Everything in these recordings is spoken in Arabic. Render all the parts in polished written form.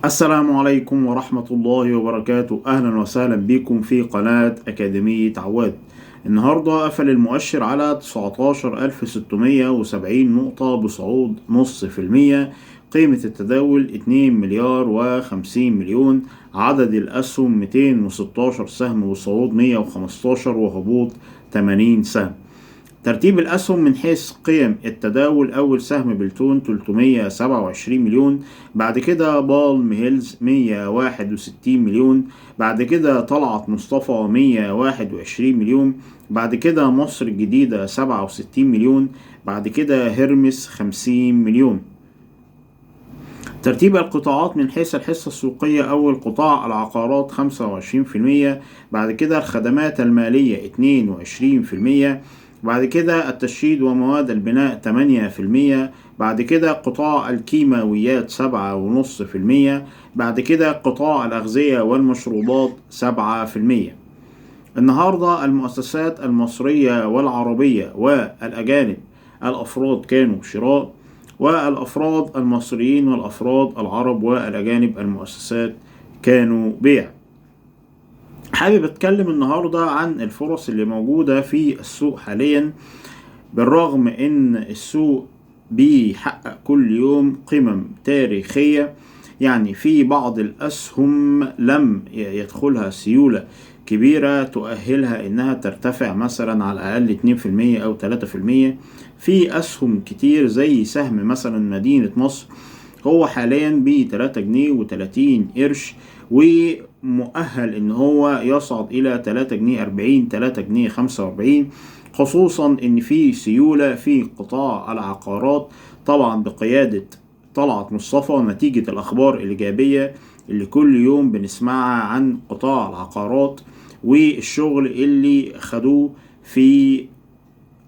السلام عليكم ورحمة الله وبركاته. أهلا وسهلا بكم في قناة أكاديمية عواد. النهاردة قفل المؤشر على 19670 نقطة بصعود 0.5%. قيمة التداول 2 مليار و50 مليون. عدد الأسهم 216 سهم بصعود 115 وهبوط 80 سهم. ترتيب الأسهم من حيث قيم التداول: أول سهم بلتون 327 مليون، بعد كده بالم هيلز 161 مليون، بعد كده طلعت مصطفى 121 مليون، بعد كده مصر الجديدة 67 مليون، بعد كده هرمس 50 مليون. ترتيب القطاعات من حيث الحصة السوقية: أول قطاع العقارات 25%، بعد كده الخدمات المالية 22%، بعد كده التشييد ومواد البناء 8%، بعد كده قطاع الكيماويات 7.5%، بعد كده قطاع الأغذية والمشروبات 7%. النهاردة المؤسسات المصرية والعربية والأجانب الأفراد كانوا شراء، والأفراد المصريين والأفراد العرب والأجانب المؤسسات كانوا بيع. حابب أتكلم النهاردة عن الفرص اللي موجودة في السوق حاليا. بالرغم إن السوق بيحقق كل يوم قمم تاريخية، يعني في بعض الأسهم لم يدخلها سيولة كبيرة تؤهلها إنها ترتفع مثلا على الأقل 2% أو 3%. في أسهم كتير زي سهم مثلا مدينة نصر، هو حاليا ب 3 جنيه و30 قرش، ومؤهل إن هو يصعد إلى 3 جنيه 40 3 جنيه 45، خصوصا إن في سيولة في قطاع العقارات طبعا بقيادة طلعت مصطفى، نتيجة الأخبار الإيجابية اللي كل يوم بنسمعها عن قطاع العقارات والشغل اللي خدوه في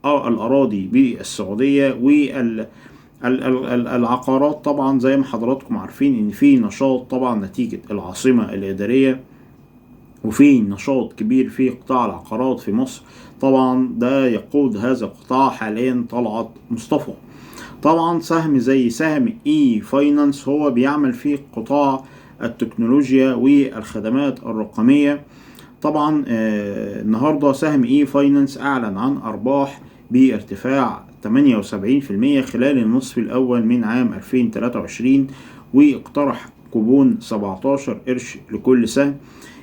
الأراضي بالسعودية والعقارات. طبعا زي ما حضراتكم عارفين إن في نشاط طبعا نتيجة العاصمة الإدارية، وفي نشاط كبير في قطاع العقارات في مصر. طبعا ده يقود هذا القطاع حاليا طلعت مصطفى. طبعا سهم زي سهم اي فاينانس هو بيعمل في قطاع التكنولوجيا والخدمات الرقمية. طبعا النهاردة سهم اي فاينانس اعلن عن ارباح بارتفاع 78% خلال النصف الاول من عام 2023، واقترح كوبون 17 قرش لكل سهم.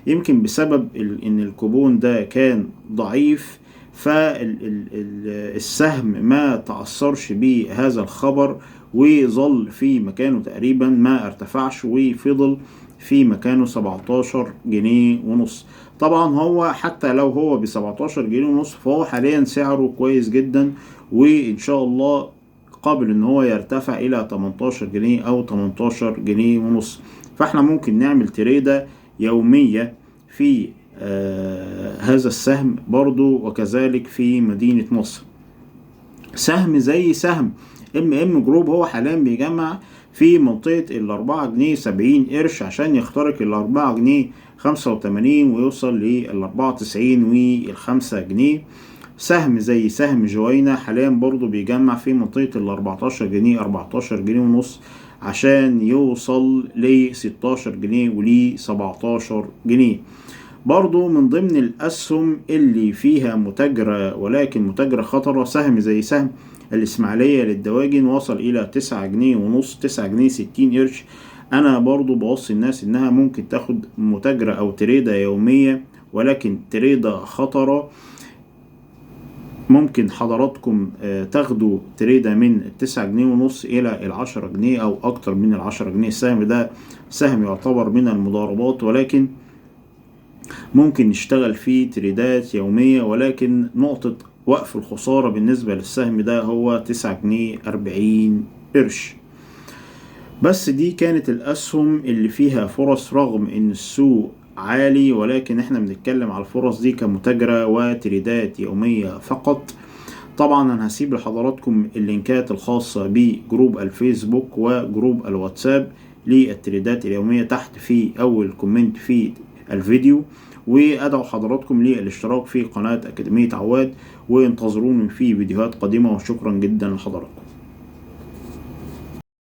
يمكن بسبب ان الكوبون ده كان ضعيف، فالسهم ما تأثرش بهذا الخبر وظل في مكانه تقريبا، ما ارتفعش وفضل في مكانه 17 جنيه ونص. طبعا هو حتى لو هو ب 17 جنيه ونص فهو حاليا سعره كويس جدا، وان شاء الله قابل ان هو يرتفع الى 18 جنيه او 18 جنيه ونص. فاحنا ممكن نعمل تريدة يومية في هذا السهم برضو، وكذلك في مدينة نصر. سهم زي سهم ام جروب هو حاليا بيجمع في منطقة 4 جنيه 70 قرش عشان يخترق 4 جنيه 85 ويوصل 94 و5 جنيه. سهم زي سهم جوينة حاليا برضو بيجمع في منطقة 14 جنيه 14 جنيه ونص عشان يوصل 16 جنيه 17 جنيه. برضو من ضمن الأسهم اللي فيها متاجرة ولكن متاجرة خطرة سهم زي سهم الإسماعيلية للدواجن، وصل إلى 9 جنيه ونص 9 جنيه 60 قرش. أنا برضو بوصي الناس إنها ممكن تاخد متاجرة أو تريدة يومية، ولكن تريدة خطرة. ممكن حضراتكم تاخدوا تريدة من 9 جنيه ونص إلى 10 جنيه أو أكتر من 10 جنيه. السهم ده سهم يعتبر من المضاربات، ولكن ممكن نشتغل فيه تريدات يومية، ولكن نقطة وقف الخسارة بالنسبة للسهم ده هو 9 جنيه 40 قرش. بس دي كانت الأسهم اللي فيها فرص رغم إن السوق عالي، ولكن احنا بنتكلم على الفرص دي كمتاجرة وتريدات يومية فقط. طبعا انا هسيب لحضراتكم اللينكات الخاصة بجروب الفيسبوك وجروب الواتساب للتريدات اليومية تحت في اول كومنت في الفيديو، وادعو حضراتكم للاشتراك في قناة أكاديمية عواد، وانتظروني في فيديوهات قادمة، وشكرا جدا لحضراتكم.